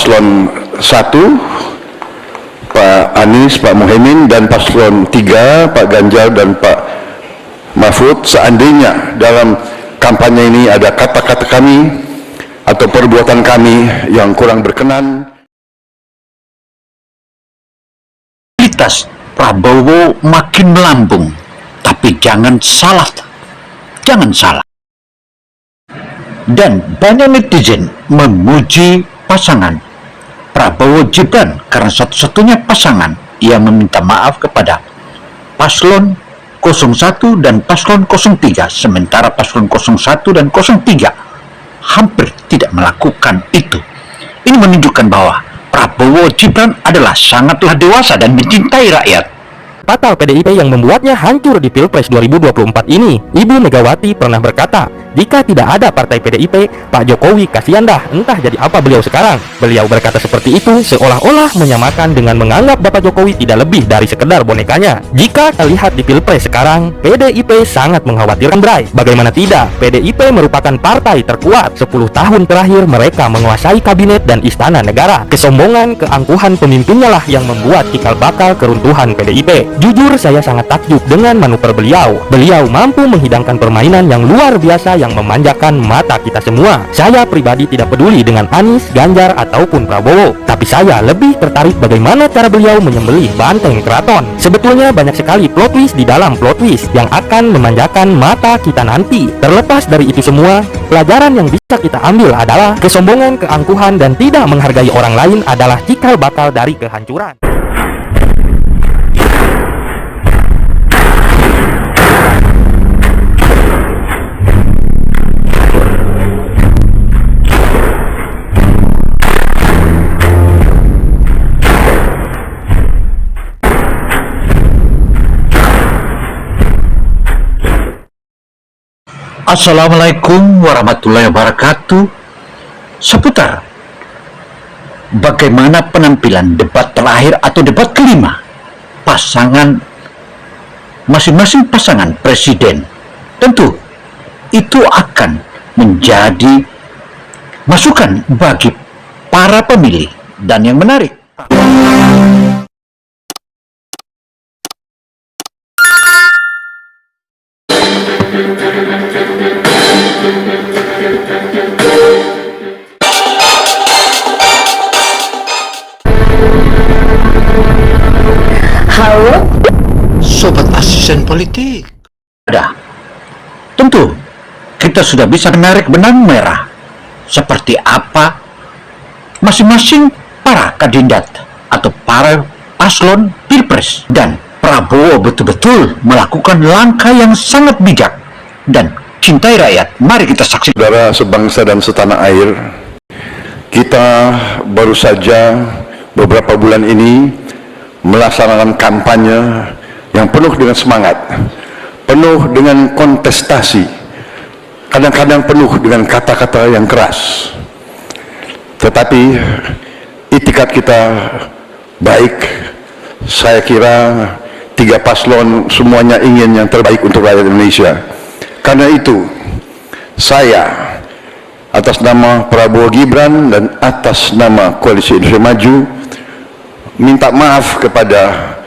paslon 1 Pak Anies, Pak Muhaimin, dan paslon 3 Pak Ganjar dan Pak Mahfud, seandainya dalam kampanye ini ada kata-kata kami atau perbuatan kami yang kurang berkenan. Kualitas Prabowo makin melambung, tapi jangan salah. Dan banyak netizen memuji pasangan Prabowo Gibran karena satu-satunya pasangan yang meminta maaf kepada paslon 01 dan paslon 03, sementara paslon 01 dan 03 hampir tidak melakukan itu. Ini menunjukkan bahwa Prabowo Gibran adalah sangatlah dewasa dan mencintai rakyat. Fatal PDIP yang membuatnya hancur di Pilpres 2024 ini. Ibu Megawati pernah berkata, jika tidak ada partai PDIP, Pak Jokowi kasihan dah, entah jadi apa beliau sekarang. Beliau berkata seperti itu seolah-olah menyamakan dengan menganggap Bapak Jokowi tidak lebih dari sekedar bonekanya. Jika kita lihat di Pilpres sekarang, PDIP sangat mengkhawatirkan, Bray. Bagaimana tidak, PDIP merupakan partai terkuat. 10 tahun terakhir mereka menguasai kabinet dan istana negara. Kesombongan, keangkuhan pemimpinnya lah yang membuat cikal bakal keruntuhan PDIP. Jujur saya sangat takjub dengan manuver beliau. Beliau mampu menghidangkan permainan yang luar biasa yang memanjakan mata kita semua. Saya pribadi tidak peduli dengan Anies, Ganjar, ataupun Prabowo. Tapi saya lebih tertarik bagaimana cara beliau menyembelih banteng keraton. Sebetulnya banyak sekali plot twist di dalam plot twist yang akan memanjakan mata kita nanti. Terlepas dari itu semua, pelajaran yang bisa kita ambil adalah kesombongan, keangkuhan, dan tidak menghargai orang lain adalah cikal bakal dari kehancuran. Assalamualaikum warahmatullahi wabarakatuh. Seputar bagaimana penampilan debat terakhir atau debat kelima pasangan masing-masing pasangan presiden, tentu itu akan menjadi masukan bagi para pemilih. Dan yang menarik, halo, sobat asisten politik, tentu kita sudah bisa menarik benang merah seperti apa masing-masing para kandidat atau para paslon Pilpres. Dan Prabowo betul-betul melakukan langkah yang sangat bijak dan cintai rakyat. Mari kita saksikan. Saudara sebangsa dan setanah air, kita baru saja beberapa bulan ini melaksanakan kampanye yang penuh dengan semangat, penuh dengan kontestasi, kadang-kadang penuh dengan kata-kata yang keras. Tetapi itikat kita baik. Saya kira tiga paslon semuanya ingin yang terbaik untuk rakyat Indonesia. Karena itu saya atas nama Prabowo Gibran dan atas nama Koalisi Indonesia Maju minta maaf kepada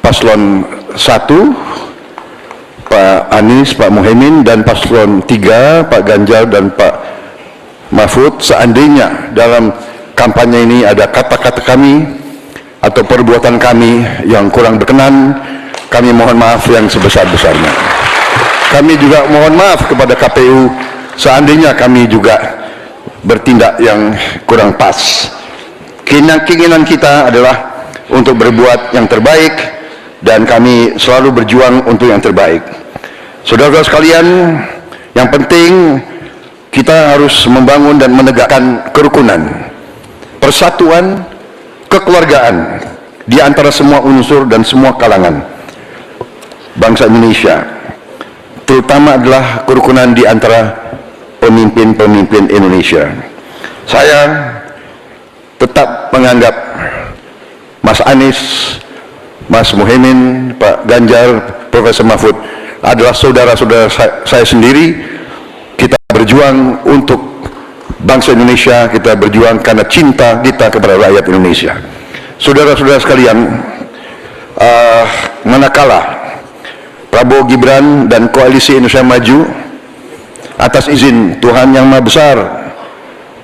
paslon 1 Pak Anies, Pak Muhaimin, dan paslon 3 Pak Ganjar dan Pak Mahfud, seandainya dalam kampanye ini ada kata-kata kami atau perbuatan kami yang kurang berkenan. Kami mohon maaf yang sebesar-besarnya. Kami juga mohon maaf kepada KPU seandainya kami juga bertindak yang kurang pas. Keinginan kita adalah untuk berbuat yang terbaik, dan kami selalu berjuang untuk yang terbaik. Saudara-saudara sekalian, yang penting kita harus membangun dan menegakkan kerukunan, persatuan, kekeluargaan di antara semua unsur dan semua kalangan bangsa Indonesia, terutama adalah kerukunan di antara pemimpin-pemimpin Indonesia. Saya tetap menganggap Mas Anies, Mas Muhaimin, Pak Ganjar, Profesor Mahfud adalah saudara-saudara saya sendiri. Kita berjuang untuk bangsa Indonesia, kita berjuang karena cinta kita kepada rakyat Indonesia. Saudara-saudara sekalian, manakala Prabowo Gibran dan Koalisi Indonesia Maju atas izin Tuhan Yang Maha Besar,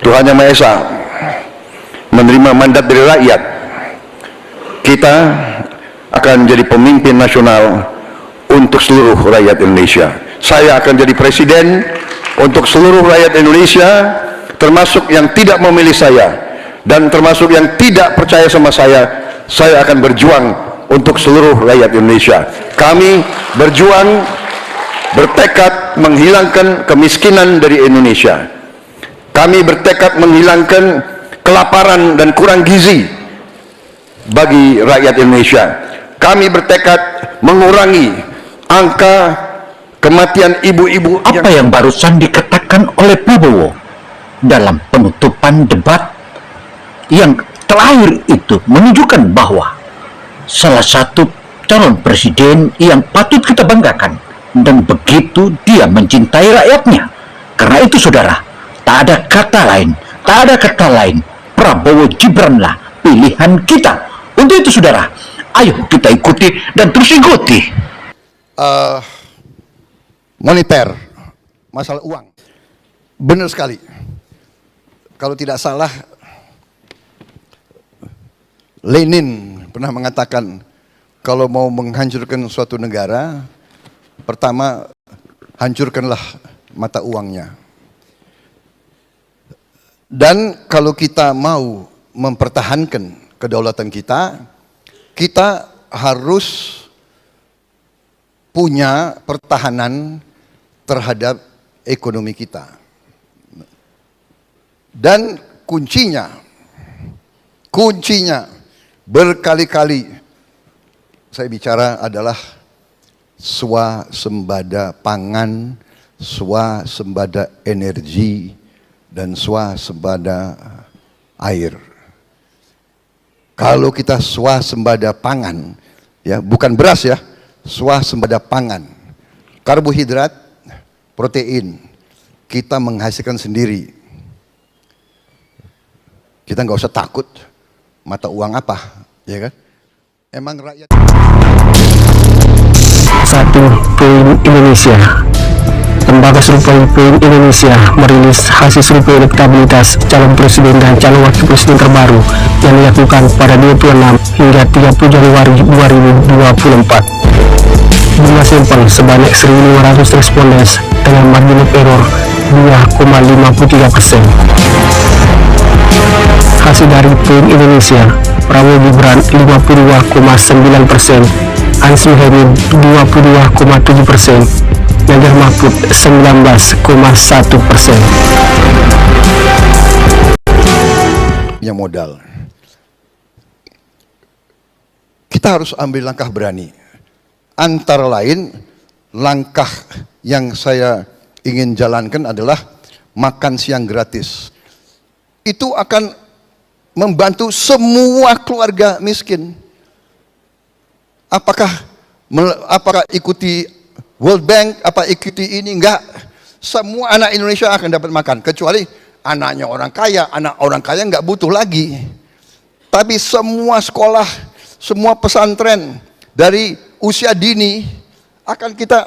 Tuhan Yang Maha Esa, menerima mandat dari rakyat, kita akan jadi pemimpin nasional untuk seluruh rakyat Indonesia. Saya akan jadi presiden untuk seluruh rakyat Indonesia, termasuk yang tidak memilih saya dan termasuk yang tidak percaya sama saya akan berjuang untuk seluruh rakyat Indonesia. Kami berjuang, bertekad menghilangkan kemiskinan dari Indonesia. Kami bertekad menghilangkan kelaparan dan kurang gizi bagi rakyat Indonesia. Kami bertekad mengurangi angka kematian ibu-ibu. Apa yang barusan dikatakan oleh Prabowo dalam penutupan debat yang terakhir itu menunjukkan bahwa salah satu calon presiden yang patut kita banggakan, dan begitu dia mencintai rakyatnya. Karena itu saudara, tak ada kata lain, Prabowo Gibranlah pilihan kita. Untuk itu saudara, ayo kita ikuti dan terus ikuti. Moneter, masalah uang, benar sekali. Kalau tidak salah, Lenin pernah mengatakan, kalau mau menghancurkan suatu negara, pertama hancurkanlah mata uangnya. Dan kalau kita mau mempertahankan kedaulatan kita, kita harus punya pertahanan terhadap ekonomi kita. Dan kuncinya berkali-kali saya bicara adalah swasembada pangan, swasembada energi, dan swasembada air. Kalau kita swasembada pangan, ya bukan beras ya, swasembada pangan, karbohidrat, protein, kita menghasilkan sendiri. Kita nggak usah takut mata uang apa, ya kan? Emang rakyat. Satu, Poin Indonesia. Lembaga Survei Poin Indonesia merilis hasil survei elektabilitas calon presiden dan calon wakil presiden terbaru yang dilakukan pada 26 hingga 30 Januari 2024. Jumlah sampel sebanyak 1.500 respondens dengan margin of error 2,53%. Hasil dari Poin Indonesia, Prabowo Gibran 52,9%, Anies Mohaimin 22,7%, Ganjar Mahfud 19,1%. Yang modal. Kita harus ambil langkah berani. Antara lain, langkah yang saya ingin jalankan adalah makan siang gratis. Itu akan membantu semua keluarga miskin. Apakah ikuti World Bank, apa ikuti ini? Enggak. Semua anak Indonesia akan dapat makan, kecuali anaknya orang kaya. Anak orang kaya enggak butuh lagi. Tapi semua sekolah, semua pesantren dari usia dini akan kita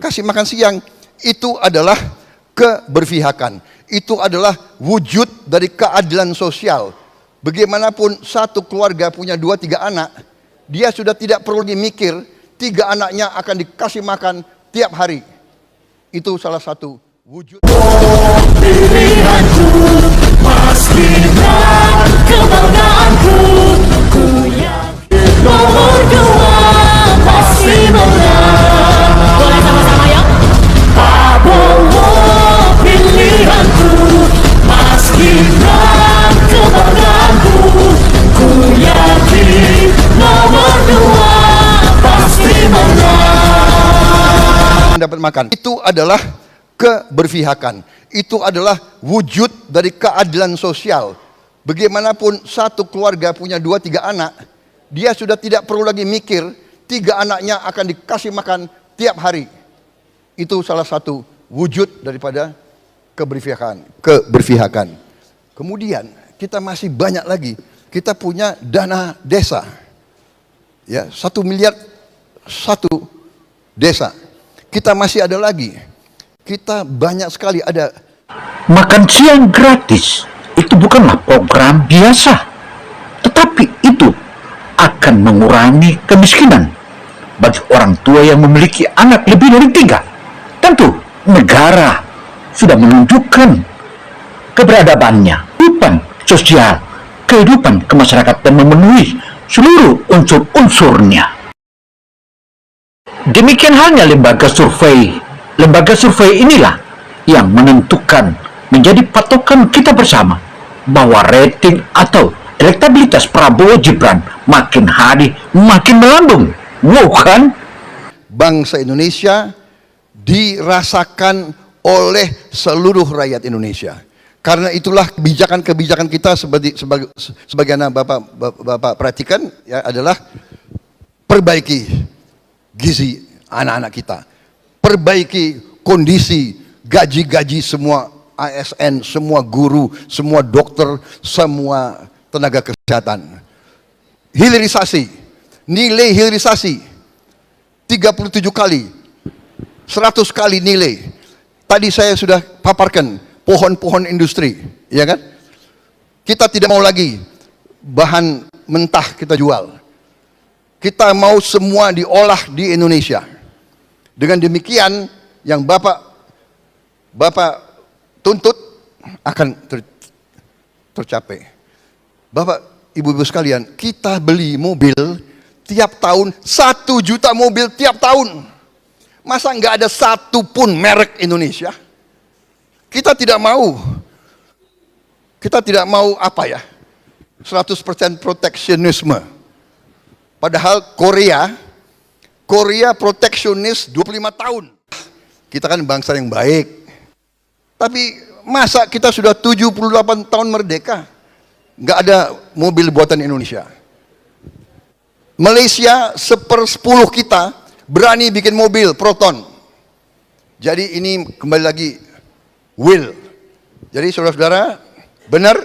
kasih makan siang. Itu adalah keberpihakan. Itu adalah wujud dari keadilan sosial. Bagaimanapun satu keluarga punya 2-3 anak, dia sudah tidak perlu lagi mikir 3 anaknya akan dikasih makan tiap hari. Itu salah satu wujud. Pilihanku, Mas Gibran, kebanggaanku, ku yakin nomor 2 pasti menang. Boleh sama-sama ya? Prabowo pilihanku, Mas Gibran, kebanggaanku, ku yakin nomor 2 pasti menang. Dapat makan. Itu adalah keberpihakan. Itu adalah wujud dari keadilan sosial. Bagaimanapun satu keluarga punya 2-3 anak, dia sudah tidak perlu lagi mikir 3 anaknya akan dikasih makan tiap hari. Itu salah satu wujud daripada keberpihakan. Kemudian kita masih banyak lagi. Kita punya dana desa. Ya, 1 miliar satu desa. Kita masih ada lagi. Kita banyak sekali ada. Makan siang gratis itu bukanlah program biasa, tetapi itu akan mengurangi kemiskinan bagi orang tua yang memiliki anak lebih dari 3. Tentu negara sudah menunjukkan keberadabannya, kehidupan sosial, kehidupan kemasyarakatan memenuhi seluruh unsur-unsurnya. Demikian halnya lembaga survei. Lembaga survei inilah yang menentukan menjadi patokan kita bersama bahwa rating atau elektabilitas Prabowo Gibran makin hari makin melambung. Wow kan? Bangsa Indonesia dirasakan oleh seluruh rakyat Indonesia. Karena itulah kebijakan-kebijakan kita sebagaimana Bapak perhatikan ya, adalah perbaiki gizi anak-anak kita, perbaiki kondisi gaji-gaji semua ASN, semua guru, semua dokter, semua tenaga kesehatan. Hilirisasi, nilai hilirisasi 37 kali, 100 kali nilai. Tadi saya sudah paparkan pohon-pohon industri, ya kan? Kita tidak mau lagi bahan mentah kita jual. Kita mau semua diolah di Indonesia. Dengan demikian yang Bapak tuntut akan tercapai. Bapak, Ibu-ibu sekalian, kita beli mobil tiap tahun 1 juta mobil tiap tahun. Masa nggak ada satu pun merek Indonesia? Kita tidak mau apa ya, 100% proteksionisme. Padahal Korea proteksionis 25 tahun. Kita kan bangsa yang baik. Tapi masa kita sudah 78 tahun merdeka, nggak ada mobil buatan Indonesia. Malaysia 1/10 kita berani bikin mobil Proton. Jadi ini kembali lagi will. Jadi saudara-saudara, benar,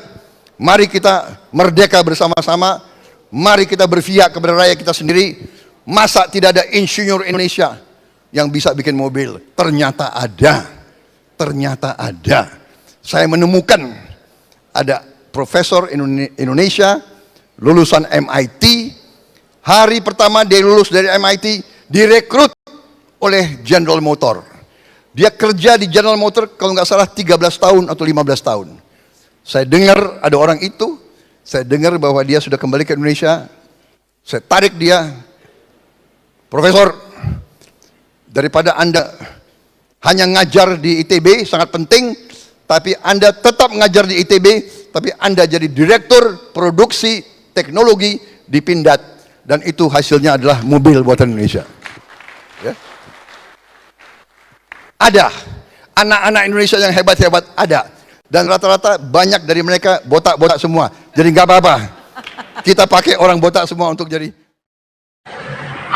mari kita merdeka bersama-sama, mari kita berpihak kepada rakyat kita sendiri. Masa tidak ada insinyur Indonesia yang bisa bikin mobil? Ternyata ada. Saya menemukan ada profesor Indonesia lulusan MIT. Hari pertama dia lulus dari MIT, direkrut oleh General Motor. Dia kerja di General Motor kalau nggak salah 13 tahun atau 15 tahun. Saya dengar ada orang itu, saya dengar bahwa dia sudah kembali ke Indonesia. Saya tarik dia, Profesor, daripada Anda hanya ngajar di ITB, sangat penting, tapi Anda tetap ngajar di ITB, tapi Anda jadi Direktur Produksi Teknologi di Pindad, dan itu hasilnya adalah mobil buatan Indonesia. Ya. Ada anak-anak Indonesia yang hebat-hebat, ada, dan rata-rata banyak dari mereka botak-botak semua. Jadi nggak apa-apa, kita pakai orang botak semua untuk jadi.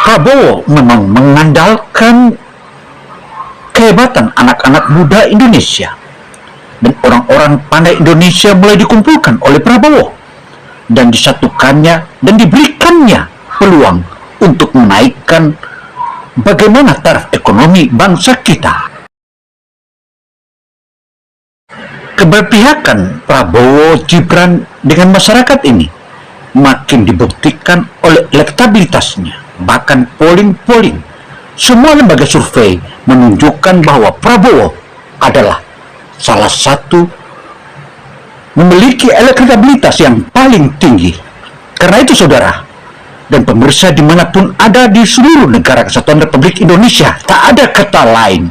Prabowo memang mengandalkan kehebatan anak-anak muda Indonesia, dan orang-orang pandai Indonesia mulai dikumpulkan oleh Prabowo dan disatukannya dan diberikannya peluang untuk menaikkan bagaimana taraf ekonomi bangsa kita. Keberpihakan Prabowo Gibran dengan masyarakat ini makin dibuktikan oleh elektabilitasnya. Bahkan polling semua lembaga survei menunjukkan bahwa Prabowo adalah salah satu memiliki elektabilitas yang paling tinggi. Karena itu saudara dan pemirsa dimanapun ada di seluruh negara kesatuan Republik Indonesia, tak ada kata lain,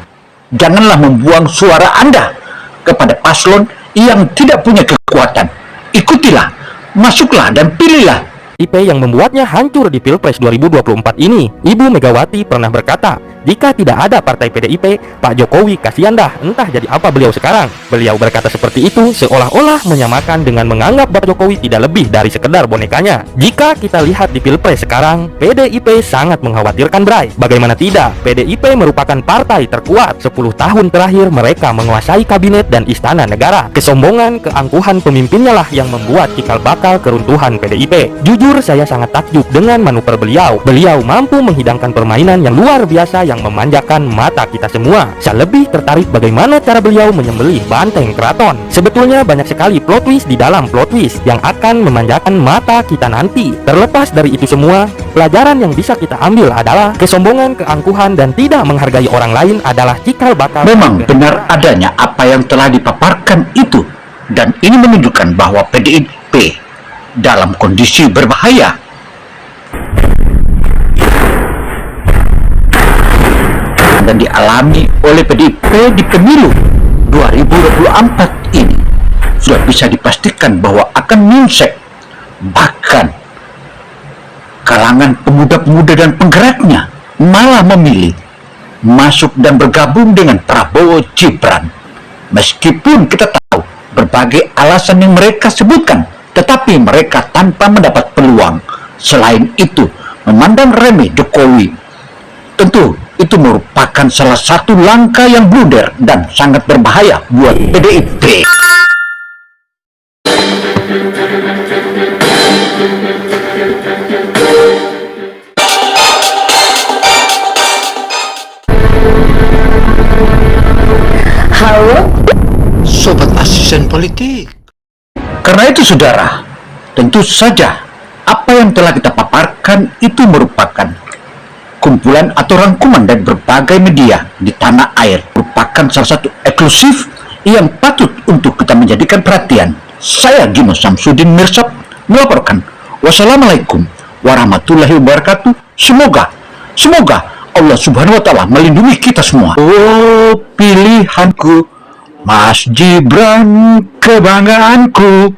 janganlah membuang suara Anda kepada paslon yang tidak punya kekuatan. Ikutilah, masuklah dan pilihlah PDIP yang membuatnya hancur di Pilpres 2024 ini. Ibu Megawati pernah berkata, jika tidak ada partai PDIP, Pak Jokowi kasihan dah, entah jadi apa beliau sekarang. Beliau berkata seperti itu seolah-olah menyamakan dengan menganggap Pak Jokowi tidak lebih dari sekedar bonekanya. Jika kita lihat di Pilpres sekarang, PDIP sangat mengkhawatirkan, Bray. Bagaimana tidak, PDIP merupakan partai terkuat. 10 tahun terakhir mereka menguasai kabinet dan istana negara. Kesombongan, keangkuhan pemimpinnya lah yang membuat cikal bakal keruntuhan PDIP. Jujur saya sangat takjub dengan manuver beliau. Beliau mampu menghidangkan permainan yang luar biasa yang memanjakan mata kita semua. Saya lebih tertarik bagaimana cara beliau menyembelih banteng keraton. Sebetulnya banyak sekali plot twist di dalam plot twist yang akan memanjakan mata kita nanti. Terlepas dari itu semua, pelajaran yang bisa kita ambil adalah kesombongan, keangkuhan, dan tidak menghargai orang lain adalah cikal bakal. Memang benar adanya apa yang telah dipaparkan itu, dan ini menunjukkan bahwa PDIP dalam kondisi berbahaya. Dan dialami oleh PDIP di pemilu 2024 ini sudah bisa dipastikan bahwa akan nyunsek. Bahkan kalangan pemuda-pemuda dan penggeraknya malah memilih masuk dan bergabung dengan Prabowo Gibran. Meskipun kita tahu berbagai alasan yang mereka sebutkan, tetapi mereka tanpa mendapat peluang. Selain itu, memandang remeh Jokowi, tentu itu merupakan salah satu langkah yang blunder dan sangat berbahaya buat PDIP. Sobat asisten politik. Karena itu saudara, tentu saja apa yang telah kita paparkan itu merupakan kumpulan atau rangkuman dari berbagai media di tanah air, merupakan salah satu eksklusif yang patut untuk kita menjadikan perhatian. Saya Gino Samsudin Mirsad melaporkan. Wassalamualaikum warahmatullahi wabarakatuh. Semoga Allah Subhanahu wa Ta'ala melindungi kita semua. Oh, pilihanku Mas Gibran, kebanggaanku.